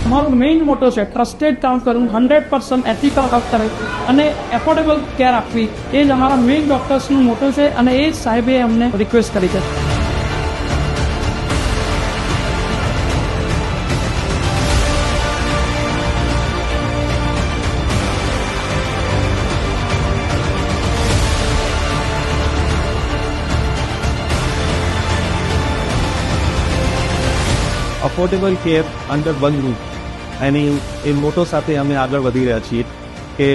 અમારો મેઇન મોટો છે ટ્રસ્ટેડ કામ કરવું, 100% એથિકલ વર્ક કરે અને એફોર્ડેબલ કેર આપવી, એ જ અમારા મેઇન ડૉક્ટર્સનું મોટો છે અને એ જ સાહેબે અમને રિક્વેસ્ટ કરી છે. Affordable care under one roof, અને એ મોટો સાથે અમે આગળ વધી રહ્યા છીએ કે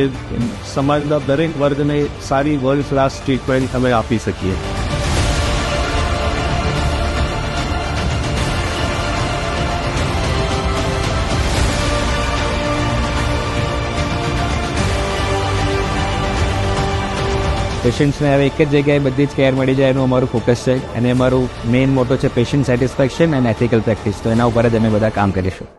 સમાજના દરેક વર્ગને સારી વર્લ્ડ ક્લાસ ટ્રીટમેન્ટ અમે આપી શકીએ. પેશન્ટ્સને હવે એક જ જગ્યાએ બધી જ કેર મળી જાય એનું અમારું ફોકસ છે, અને અમારું મેઇન મોટો છે patient satisfaction and ethical practice. તો એના ઉપર જ અમે બધા કામ કરીશું.